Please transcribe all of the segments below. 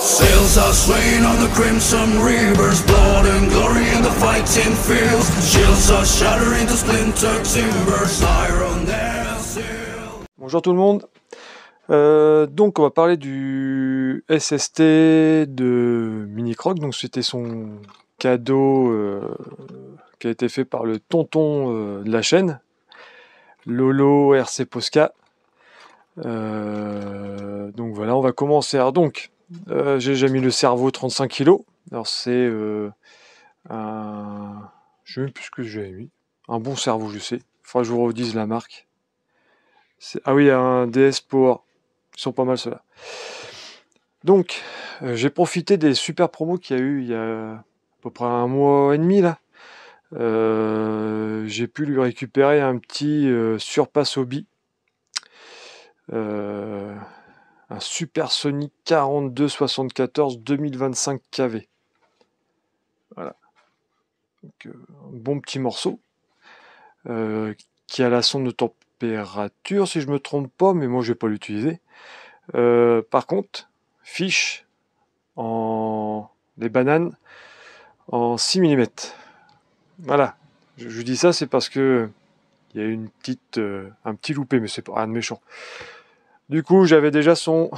Sails are swaying on the crimson rivers, blood and glory in the fighting fields. Shields are shattering to splintered timbers, iron and steel. Bonjour tout le monde. Donc on va parler du SST de Mini Croc. Donc c'était son cadeau qui a été fait par le tonton de la chaîne, Lolo RC Posca. Donc voilà, on va commencer. Alors donc, j'ai déjà mis le cerveau 35 kg. Alors c'est un... Je sais même plus ce que j'ai mis. Un bon cerveau, je sais. Faudra que je vous redise la marque. Ah oui, un DS Power. Ils sont pas mal ceux-là. Donc, j'ai profité des super promos qu'il y a eu il y a à peu près un mois et demi là. J'ai pu lui récupérer un petit Surpass Hobby. Un Super Sonic 4274 2025 kV. Voilà. Donc, un bon petit morceau. Qui a la sonde de température, si je me trompe pas, mais moi je vais pas l'utiliser. Par contre, fiche en les bananes en 6 mm. Voilà. Je dis ça, c'est parce que il y a une petite, un petit loupé, mais c'est pas rien de méchant. Du coup, j'avais déjà son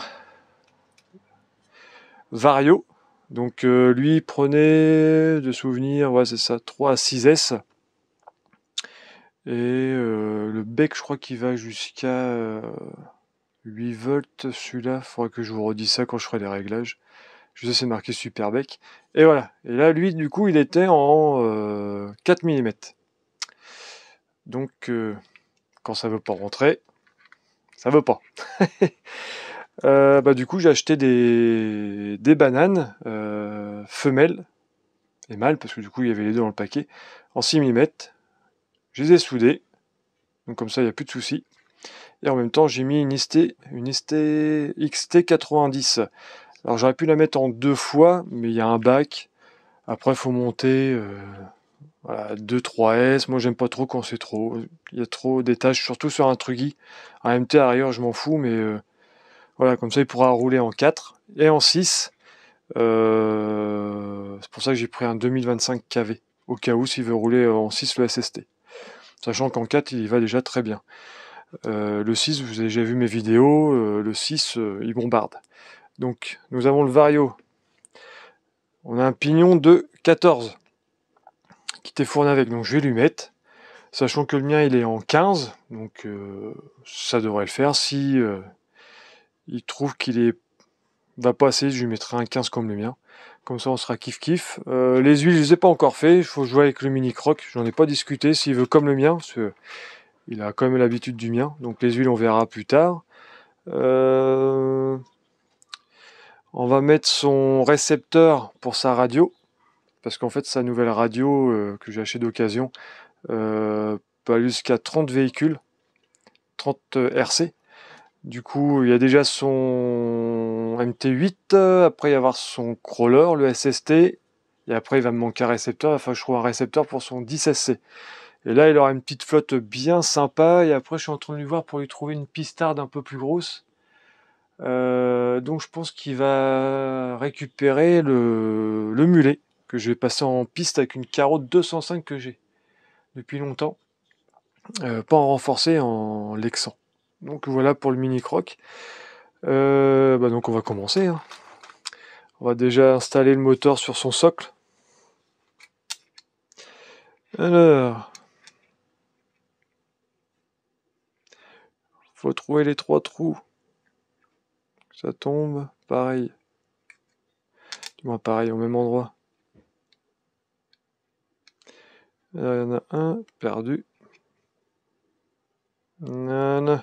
Vario. Donc lui prenait de souvenirs, ouais c'est ça, 3 à 6S. Et le bec, je crois qu'il va jusqu'à 8 volts. Celui-là, il faudra que je vous redise ça quand je ferai les réglages. Je sais, c'est marqué Super Bec. Et voilà. Et là, lui, du coup, il était en 4 mm. Donc, quand ça veut pas rentrer, ça veut pas. Du coup, j'ai acheté des bananes femelles et mâles, parce que du coup, il y avait les deux dans le paquet, en 6 mm. Je les ai soudées. Donc comme ça, il n'y a plus de soucis. Et en même temps, j'ai mis une XT90. Alors j'aurais pu la mettre en 2 fois, mais il y a un bac. Après, il faut monter 2-3S. Moi, j'aime pas trop quand c'est trop. Il y a trop d'étages, surtout sur un Truggy. Un MT arrière, je m'en fous, mais voilà, comme ça, il pourra rouler en 4 et en 6. C'est pour ça que j'ai pris un 2025 kV, au cas où s'il veut rouler en 6 le SST. Sachant qu'en 4, il va déjà très bien. Le 6, vous avez déjà vu mes vidéos, le 6, il bombarde. Donc, nous avons le Vario. On a un pignon de 14 qui était fourni avec, donc je vais lui mettre. Sachant que le mien, il est en 15, donc ça devrait le faire. Si il trouve qu'il va pas assez, je lui mettrai un 15 comme le mien. Comme ça, on sera kiff-kiff. Les huiles, je les ai pas encore fait. Il faut jouer avec le Mini Croc. J'en ai pas discuté. S'il veut comme le mien, parce que il a quand même l'habitude du mien. Donc les huiles, on verra plus tard. On va mettre son récepteur pour sa radio. Parce qu'en fait, sa nouvelle radio que j'ai acheté d'occasion peut aller jusqu'à 30 véhicules. 30 RC. Du coup, il y a déjà son MT8. Après, il va y avoir son crawler, le SST. Et après, il va me manquer un récepteur. Enfin, je trouve un récepteur pour son 10SC. Et là, il aura une petite flotte bien sympa. Et après, je suis en train de lui voir pour lui trouver une pistarde un peu plus grosse. Donc, je pense qu'il va récupérer le mulet que je vais passer en piste avec une carotte 205 que j'ai depuis longtemps. Pas en renforcé, en lexan. Donc voilà pour le Mini Croc. Donc on va commencer. Hein. On va déjà installer le moteur sur son socle. Alors, faut trouver les 3 trous. Ça tombe, pareil. Du moins pareil, au même endroit. Alors, il y en a un perdu. Non.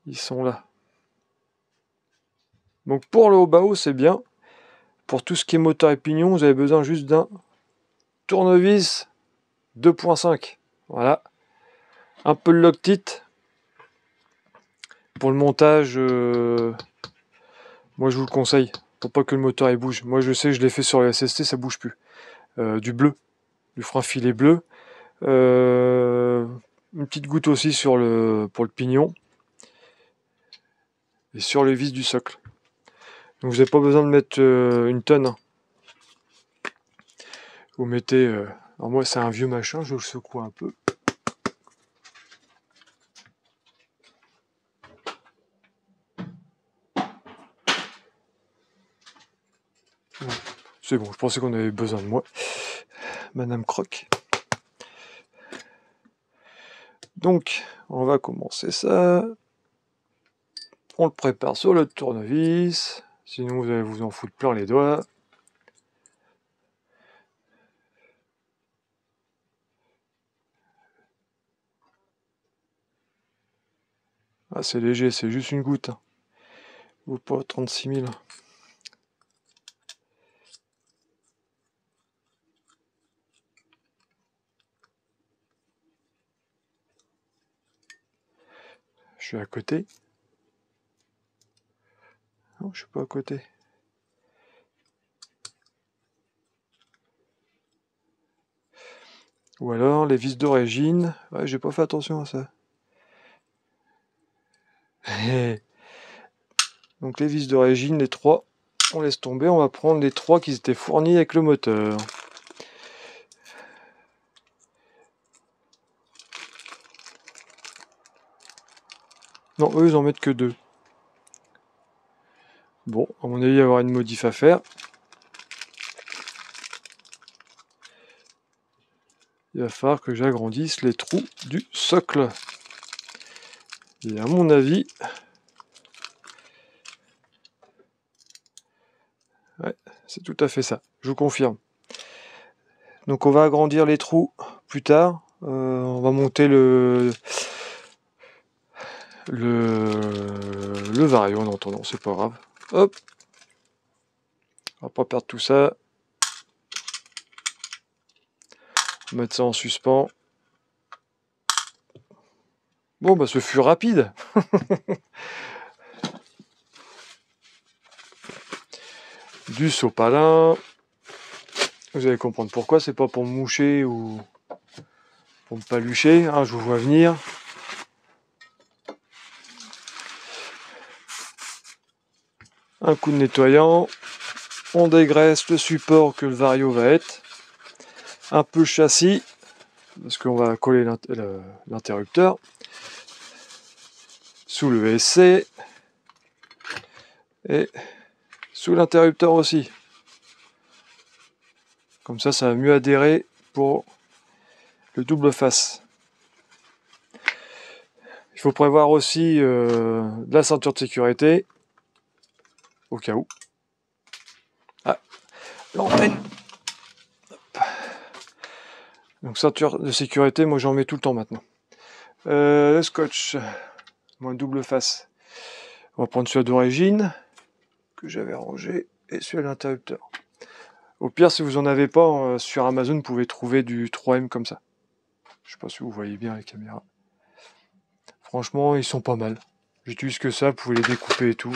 Ils sont là. Donc pour le haut-bas, c'est bien. Pour tout ce qui est moteur et pignon, vous avez besoin juste d'un tournevis 2.5. Voilà. Un peu de Loctite. Pour le montage, moi je vous le conseille. Pour pas que le moteur il bouge. Moi je sais, je l'ai fait sur le SST, ça bouge plus. Du bleu. Du frein filet bleu. Une petite goutte aussi pour le pignon. Et sur les vis du socle. Donc vous n'avez pas besoin de mettre une tonne. Hein. Vous mettez... alors moi c'est un vieux machin, je le secoue un peu. C'est bon, je pensais qu'on avait besoin de moi. Madame Croc. Donc, on va commencer ça. On le prépare sur le tournevis. Sinon, vous allez vous en foutre plein les doigts. Ah, c'est léger, c'est juste une goutte. Ou pas 36 000. Je suis à côté. Non, je suis pas à côté. Ou alors les vis d'origine. Ouais, j'ai pas fait attention à ça. Donc les vis d'origine, les 3, on laisse tomber. On va prendre les 3 qui étaient fournis avec le moteur. Non, eux, ils en mettent que 2. Bon, à mon avis, il va y avoir une modif à faire. Il va falloir que j'agrandisse les trous du socle. Et à mon avis... Ouais, c'est tout à fait ça, je vous confirme. Donc on va agrandir les trous plus tard. On va monter le vario en attendant, c'est pas grave. Hop, on va pas perdre tout ça. On va mettre ça en suspens. Bon bah ce fut rapide. Du sopalin. Vous allez comprendre pourquoi, c'est pas pour me moucher ou pour me palucher, hein, je vous vois venir. Un coup de nettoyant. On dégraisse le support que le vario va être. Un peu le châssis, parce qu'on va coller l'interrupteur. Sous le SC. Et sous l'interrupteur aussi. Comme ça, ça va mieux adhérer pour le double face. Il faut prévoir aussi de la ceinture de sécurité, au cas où. Ah, l'antenne. Donc ceinture de sécurité, moi j'en mets tout le temps maintenant. Le scotch, moins double face. On va prendre celui d'origine, que j'avais rangé, et celui à l'interrupteur. Au pire, si vous en avez pas, sur Amazon, vous pouvez trouver du 3M comme ça. Je sais pas si vous voyez bien la caméra. Franchement, ils sont pas mal. J'utilise que ça, vous pouvez les découper et tout.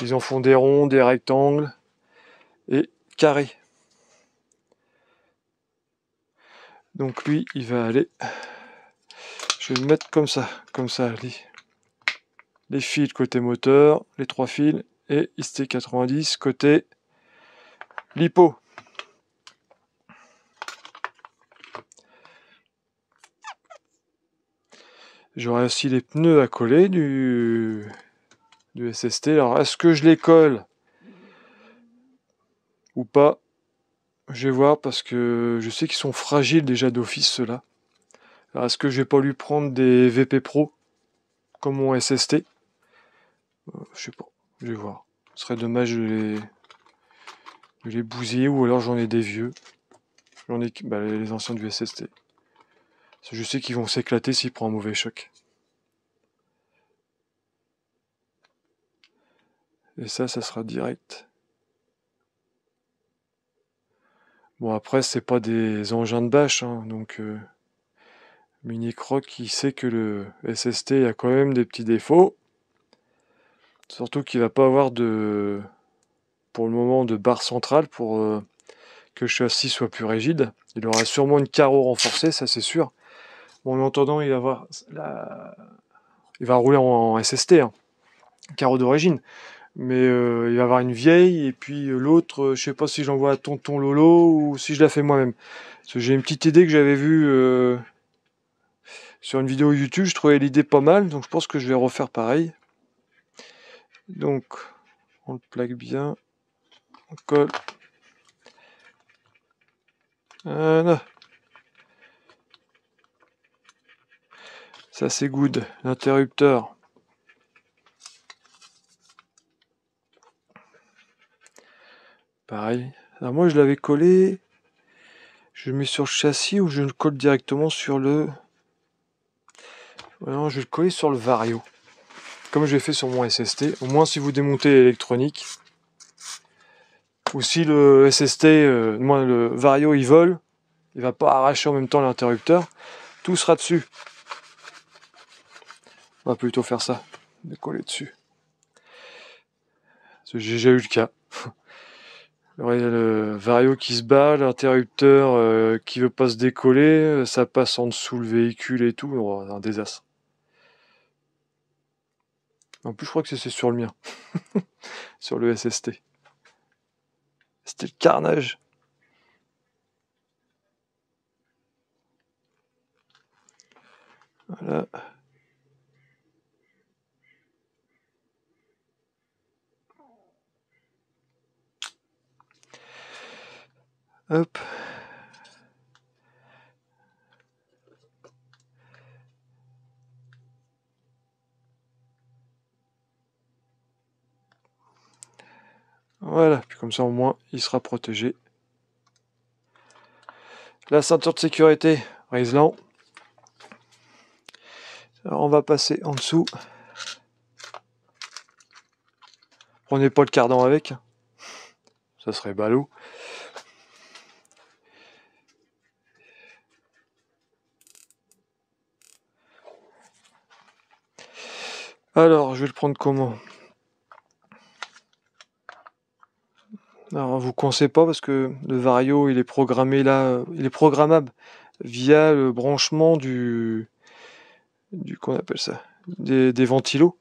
Ils en font des ronds, des rectangles et carrés. Donc lui, il va aller... Je vais le mettre comme ça, les fils côté moteur, les 3 fils, et IST90 côté lipo. J'aurai aussi les pneus à coller du SST. Alors, est-ce que je les colle ou pas? Je vais voir parce que je sais qu'ils sont fragiles déjà d'office ceux-là. Alors, est-ce que je vais pas lui prendre des VP Pro comme mon SST? Je sais pas, je vais voir. Ce serait dommage de les bousiller, ou alors j'en ai des vieux. J'en ai les anciens du SST. Je sais qu'ils vont s'éclater s'ils prennent un mauvais choc. Et ça sera direct. Bon, après, c'est pas des engins de bâche, hein, donc Mini Croc, il sait que le SST a quand même des petits défauts. Surtout qu'il va pas avoir pour le moment, de barre centrale pour que le châssis soit plus rigide. Il aura sûrement une carreau renforcée, ça c'est sûr. Bon, en attendant, il va rouler en SST, hein, carreau d'origine. Mais il va y avoir une vieille, et puis l'autre, je sais pas si j'envoie à tonton Lolo ou si je la fais moi-même. Parce que j'ai une petite idée que j'avais vue sur une vidéo YouTube, je trouvais l'idée pas mal, donc je pense que je vais refaire pareil. Donc, on le plaque bien, on colle. Voilà. Ça c'est good, l'interrupteur. Pareil. Alors moi je l'avais collé, je le mets sur le châssis ou je le colle directement sur le... Non, je vais le coller sur le Vario. Comme j'ai fait sur mon SST. Au moins si vous démontez l'électronique, ou si le SST, moi le Vario il vole, il va pas arracher en même temps l'interrupteur, tout sera dessus. On va plutôt faire ça, de coller dessus. J'ai déjà eu le cas. Le Vario qui se bat, l'interrupteur qui veut pas se décoller, ça passe en dessous le véhicule et tout, oh, un désastre. En plus, je crois que c'est sur le mien, sur le SST. C'était le carnage. Voilà. Hop. Voilà, puis comme ça au moins il sera protégé. La ceinture de sécurité, Riesland. Alors on va passer en dessous. Prenez pas le cardan avec, ça serait ballot. Alors je vais le prendre comment? Alors vous coincez pas parce que le Vario il est programmé là, il est programmable via le branchement du qu'on appelle ça, des ventilos.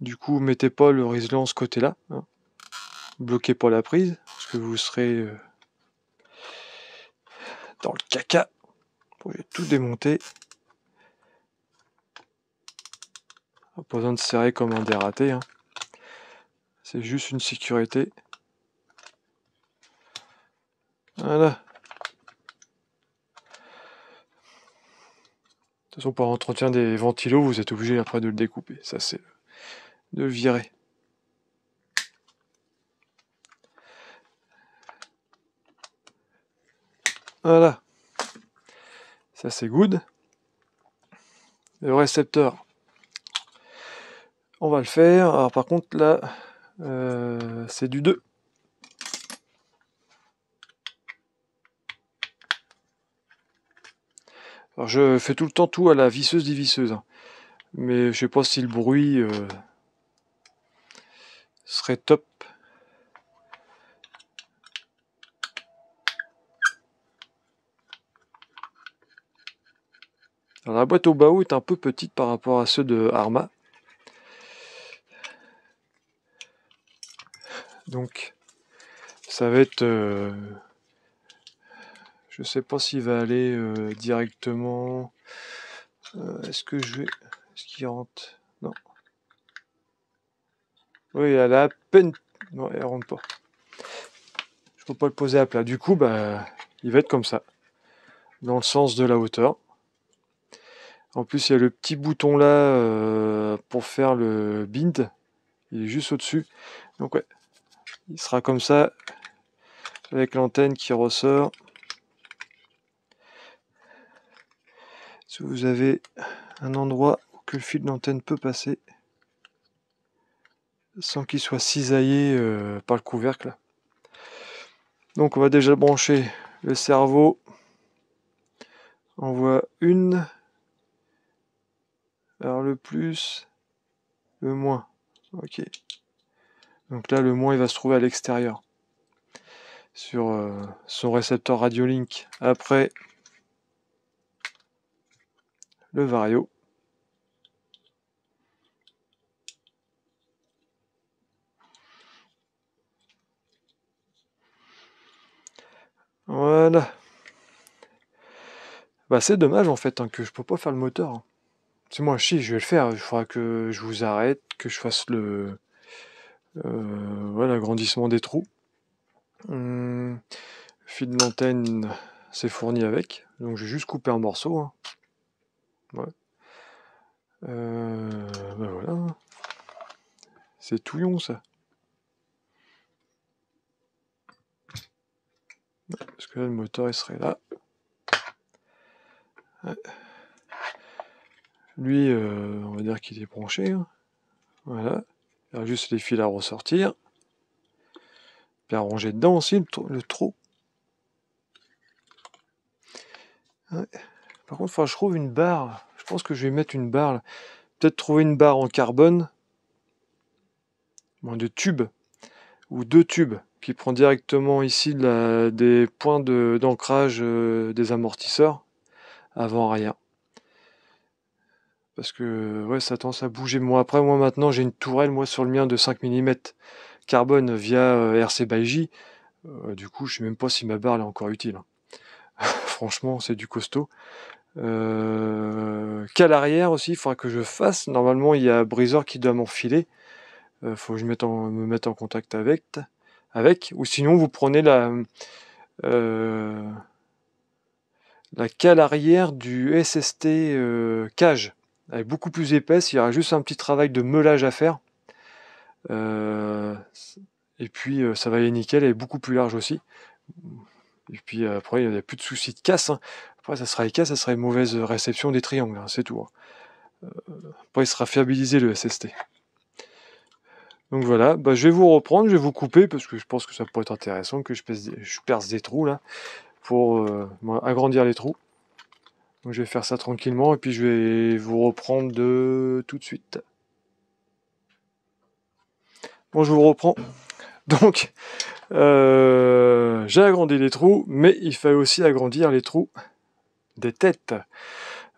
Du coup mettez pas le Riesland ce côté là, hein. Bloquez pas la prise parce que vous serez dans le caca. Vous pouvez tout démonter. Pas besoin de serrer comme un dératé, hein. C'est juste une sécurité. Voilà. De toute façon, pour l'entretien des ventilos, vous êtes obligé après de le découper. Ça, c'est de le virer. Voilà. Ça, c'est good. Le récepteur, on va le faire. Alors, par contre, là, c'est du 2. Alors, je fais tout le temps tout à la visseuse-dévisseuse, hein. Mais je sais pas si le bruit serait top. Alors, la boîte au baou est un peu petite par rapport à ceux de Arma. Donc, ça va être... je sais pas s'il va aller directement... est-ce que je vais... Est-ce qu'il rentre? Non. Oui, elle a à peine... Non, elle rentre pas. Je peux pas le poser à plat. Du coup, bah, il va être comme ça. Dans le sens de la hauteur. En plus, il y a le petit bouton là pour faire le bind. Il est juste au-dessus. Donc ouais, il sera comme ça. Avec l'antenne qui ressort. Si vous avez un endroit où que le fil d'antenne peut passer. Sans qu'il soit cisaillé par le couvercle. Donc on va déjà brancher le cerveau. On voit une. Alors le plus, le moins. Ok. Donc là, le moins, il va se trouver à l'extérieur. Sur son récepteur Radiolink. Après, le Vario. Voilà. Bah c'est dommage en fait hein, que je peux pas faire le moteur. Hein. C'est moi, si, je vais le faire. Il faudra que je vous arrête, que je fasse le voilà, l'agrandissement des trous. Fil d'antenne, c'est fourni avec. Donc j'ai juste coupé un morceau. Hein. Ouais. Bah voilà. C'est touillon ça. Parce que là, le moteur il serait là. Ouais. Lui, on va dire qu'il est branché. Hein. Voilà. Il y a juste les fils à ressortir. Puis à ranger dedans aussi le trou. Ouais. Par contre, il faudra que je trouve une barre. Je pense que je vais mettre une barre. Peut-être trouver une barre en carbone. De tubes. Ou 2 tubes. Qui prend directement ici des points d'ancrage des amortisseurs. Avant-arrière. Parce que ouais, ça tend à bouger. Moi maintenant j'ai une tourelle sur le mien de 5 mm carbone via RC by J. Du coup je sais même pas si ma barre est encore utile. Franchement c'est du costaud. Qu'à l'arrière aussi il faudra que je fasse. Normalement il y a Breezer qui doit m'enfiler. Faut que je me mette en contact avec. Ou sinon vous prenez la cale arrière du SST cage. Elle est beaucoup plus épaisse, il y aura juste un petit travail de meulage à faire. Et puis ça va aller nickel, elle est beaucoup plus large aussi. Et puis après il n'y a plus de soucis de casse. Hein. Après ça sera les casses, ça sera une mauvaise réception des triangles, hein, c'est tout. Hein. Après il sera fiabilisé le SST. Donc voilà, bah, je vais vous reprendre, je vais vous couper parce que je pense que ça pourrait être intéressant que je perce des trous là pour agrandir les trous. Donc je vais faire ça tranquillement et puis je vais vous reprendre tout de suite. Bon, je vous reprends. Donc, j'ai agrandi les trous, mais il fallait aussi agrandir les trous des têtes.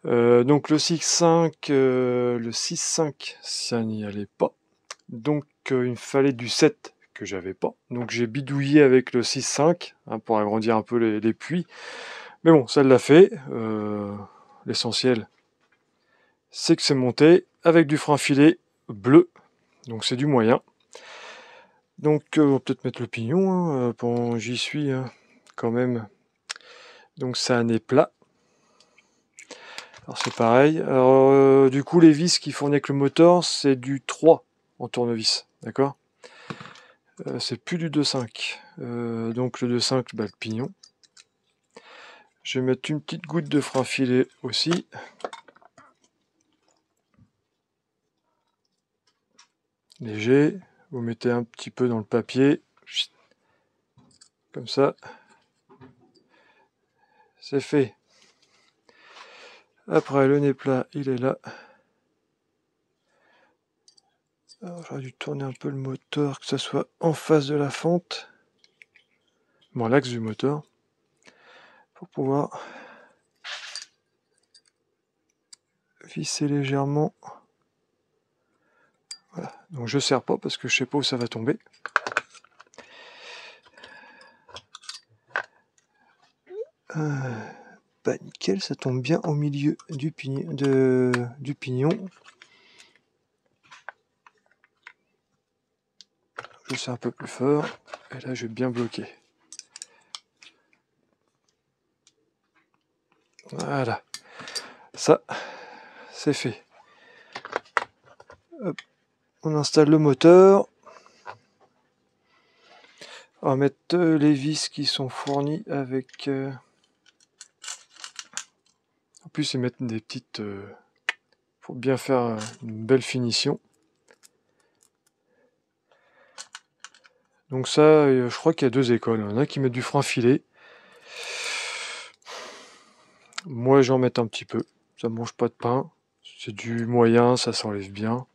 Donc le 6.5, ça n'y allait pas. Donc il me fallait du 7 que j'avais pas. Donc j'ai bidouillé avec le 6.5 hein, pour agrandir un peu les puits. Mais bon, ça l'a fait. L'essentiel, c'est que c'est monté avec du frein filet bleu. Donc c'est du moyen. Donc on va peut-être mettre le pignon hein, pendant j'y suis hein, quand même. Donc c'est un nez plat. Alors c'est pareil. Alors du coup les vis qui fournissent avec le moteur c'est du 3 en tournevis. D'accord. C'est plus du 2.5. Donc le 2.5 bah, le pignon. Je vais mettre une petite goutte de frein filet aussi. Léger. Vous mettez un petit peu dans le papier. Comme ça. C'est fait. Après le nez plat il est là. Alors j'aurais dû tourner un peu le moteur, que ça soit en face de la fente. Bon, l'axe du moteur. Pour pouvoir visser légèrement. Voilà. Donc je serre pas parce que je sais pas où ça va tomber. Bah nickel, ça tombe bien au milieu du pignon. Je serre un peu plus fort. Et là je vais bien bloquer. Voilà. Ça, c'est fait. Hop. On installe le moteur. On va mettre les vis qui sont fournies avec... En plus, ils mettent des petites... pour bien faire une belle finition. Donc ça, je crois qu'il y a 2 écoles. Il y en a qui mettent du frein filet. Moi, j'en mets un petit peu. Ça mange pas de pain. C'est du moyen, ça s'enlève bien.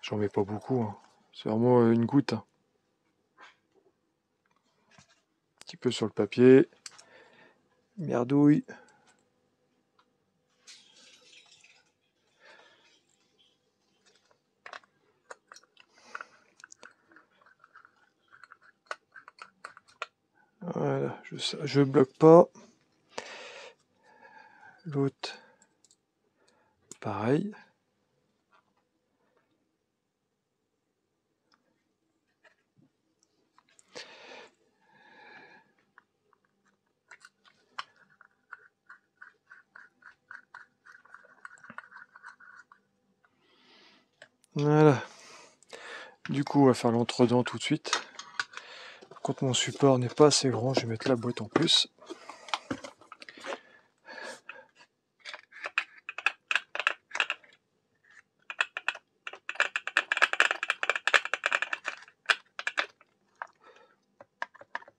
J'en mets pas beaucoup. Hein. C'est vraiment une goutte. Hein. Un petit peu sur le papier. Merdouille. Voilà, je bloque pas. L'autre, pareil. Voilà. Du coup, on va faire l'entre-dents tout de suite. Quand mon support n'est pas assez grand, je vais mettre la boîte en plus.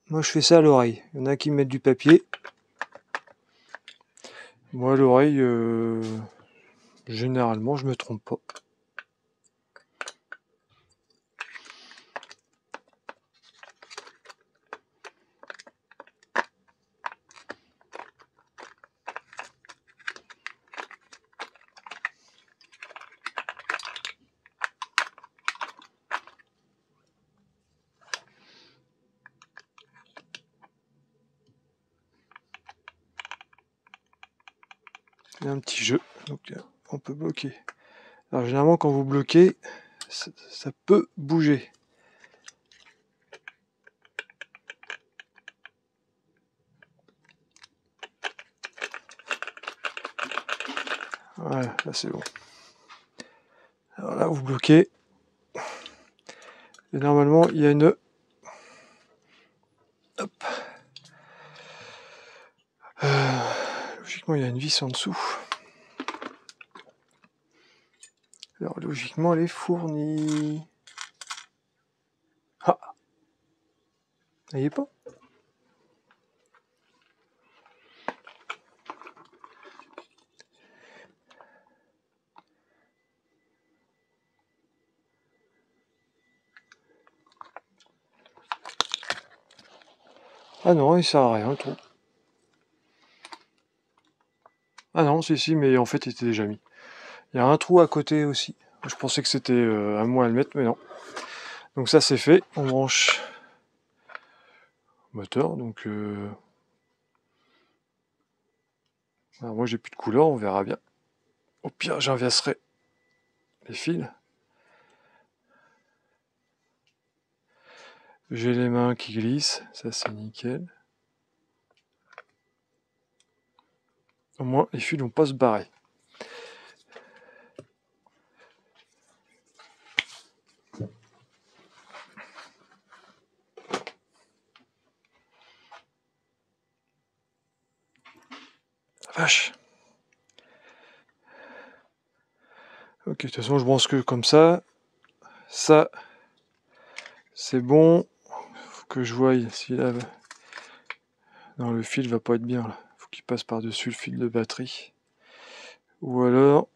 Moi, je fais ça à l'oreille. Il y en a qui mettent du papier. Moi, à l'oreille, généralement, je me trompe pas. Il y a un petit jeu, donc on peut bloquer. Alors généralement quand vous bloquez, ça peut bouger. Voilà, là c'est bon. Alors là vous bloquez. Et normalement il y a une... Hop. Logiquement il y a une vis en dessous. Alors logiquement elle est fournie. Ah, elle y est pas. Ah non, il sert à rien le trou. Ah non, si, mais en fait il était déjà mis. Il y a un trou à côté aussi. Je pensais que c'était à moi à le mettre, mais non. Donc ça c'est fait. On branche moteur, donc... Alors moi j'ai plus de couleur, on verra bien. Au pire j'inverserai les fils. J'ai les mains qui glissent, ça c'est nickel. Au moins les fils vont pas se barrer. Vache. Ok, de toute façon je branche que comme ça. Ça, c'est bon. Faut que je voie si là... Non, le fil va pas être bien là. Faut qu'il passe par-dessus le fil de batterie. Ou alors...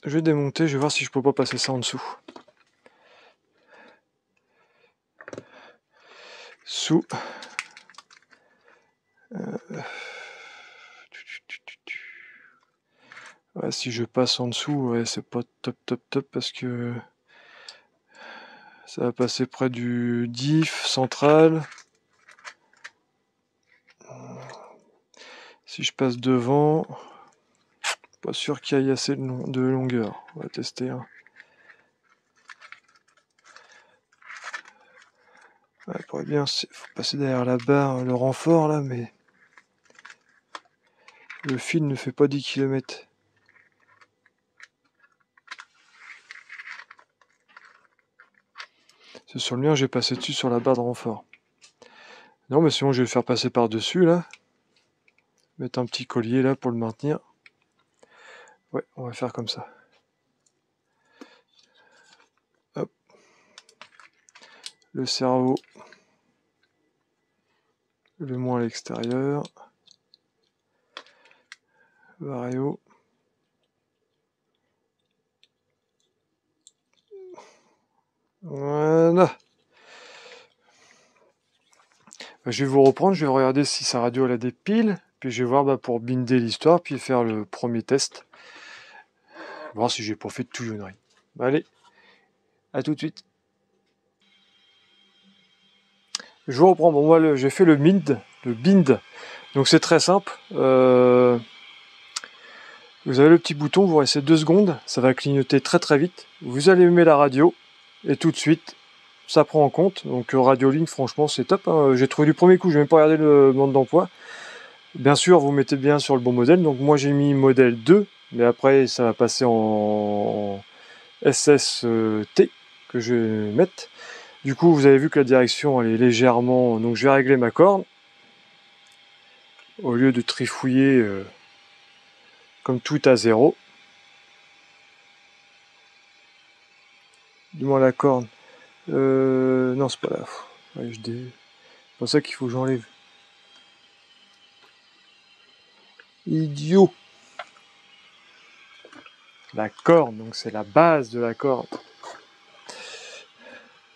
Je vais démonter, je vais voir si je peux pas passer ça en dessous. Sous... Ouais, si je passe en dessous, ouais, c'est pas top parce que... Ça va passer près du diff central. Si je passe devant, pas sûr qu'il y ait assez de longueur. On va tester. Hein. Ouais, pourrait bien, faut passer derrière la barre, le renfort là, mais le fil ne fait pas 10 km. C'est sur le mien, j'ai passé dessus sur la barre de renfort. Non, mais sinon je vais le faire passer par-dessus là. Mettre un petit collier là pour le maintenir. Ouais, on va faire comme ça. Hop. Le cerveau. Le moins à l'extérieur. Vario. Voilà. Je vais vous reprendre, je vais regarder si sa radio elle a des piles, puis je vais voir pour binder l'histoire, puis faire le premier test. Voir si j'ai pas fait de touillonnerie. Allez, à tout de suite. Je vous reprends. Bon, moi, j'ai fait le bind. Donc c'est très simple. Vous avez le petit bouton, vous restez 2 secondes, ça va clignoter très très vite. Vous allumez la radio et tout de suite, ça prend en compte. Donc Radio Link, franchement, c'est top. Hein. J'ai trouvé du premier coup, je n'ai même pas regardé le mode d'emploi. Bien sûr, vous mettez bien sur le bon modèle. Donc moi, j'ai mis modèle 2, mais après, ça va passer en SST que je vais mettre. Du coup, vous avez vu que la direction, elle est légèrement... Donc je vais régler ma corne. Au lieu de trifouiller comme tout à 0. Du moins la corne. Non, c'est pas là. Ouais, c'est pour ça qu'il faut que j'enlève. Idiot. La corne, donc c'est la base de la corne.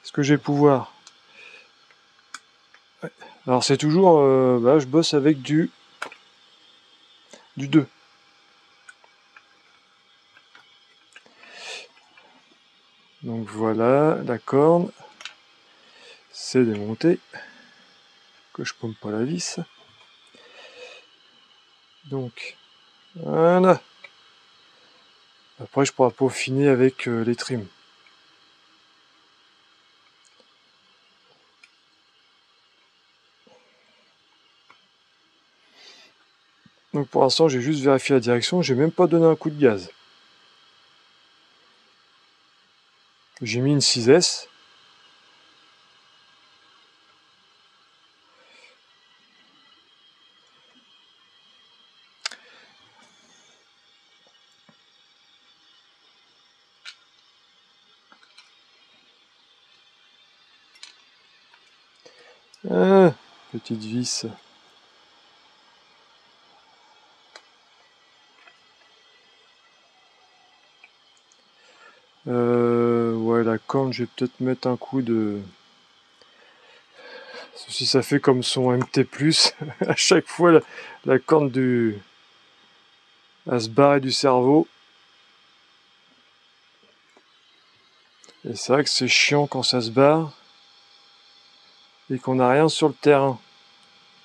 Est-ce que je vais pouvoir? Ouais. Alors c'est toujours... je bosse avec du 2. Donc voilà, la corne. C'est démonté. Que je pompe pas la vis. Donc, voilà. Après, je pourrai peaufiner avec les trims. Donc pour l'instant, j'ai juste vérifié la direction. J'ai même pas donné un coup de gaz. J'ai mis une 6S. Petite vis. Ouais, la corne, je vais peut-être mettre un coup de... Si ça fait comme son MT+, à chaque fois, la corne à se barrer du cerveau. Et c'est vrai que c'est chiant quand ça se barre et qu'on n'a rien sur le terrain.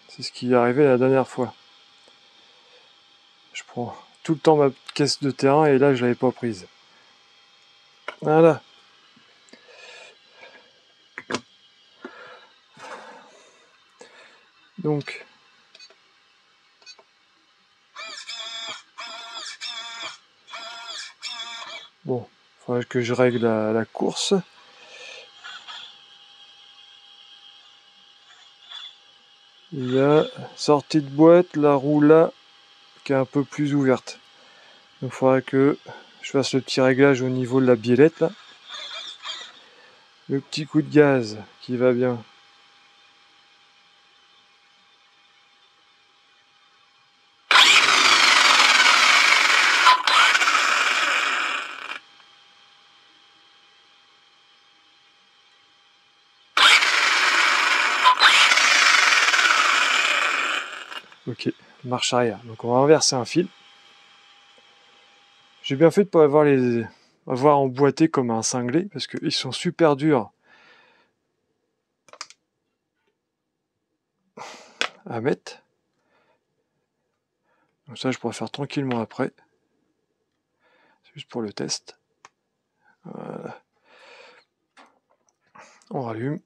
C'est ce qui est arrivé la dernière fois. Je prends tout le temps ma caisse de terrain et là je l'avais pas prise. Voilà. Donc bon, il faudrait que je règle la course. Il y a sortie de boîte, la roue là qui est un peu plus ouverte. Donc il faudrait que je fasse le petit réglage au niveau de la biellette là. Le petit coup de gaz qui va bien. Ok, marche arrière. Donc on va inverser un fil. J'ai bien fait de ne pas avoir emboîté comme un cinglé parce qu'ils sont super durs à mettre. Donc ça je pourrais faire tranquillement après. C'est juste pour le test. Voilà. On rallume.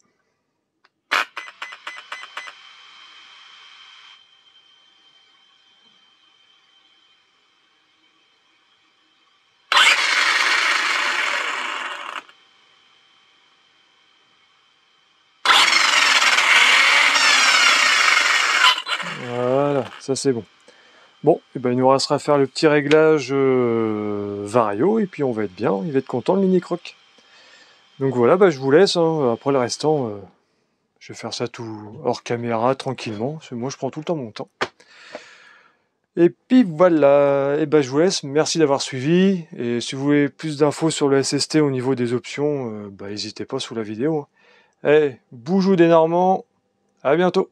Voilà, ça c'est bon. Bon, et ben il nous restera à faire le petit réglage vario et puis on va être bien, il va être content le mini croc. Donc voilà, je vous laisse, hein. Après le restant, je vais faire ça tout hors caméra, tranquillement, parce que moi je prends tout le temps mon temps. Et puis voilà, et je vous laisse, merci d'avoir suivi, et si vous voulez plus d'infos sur le SST au niveau des options, n'hésitez pas sous la vidéo. Boujou des Normands, à bientôt.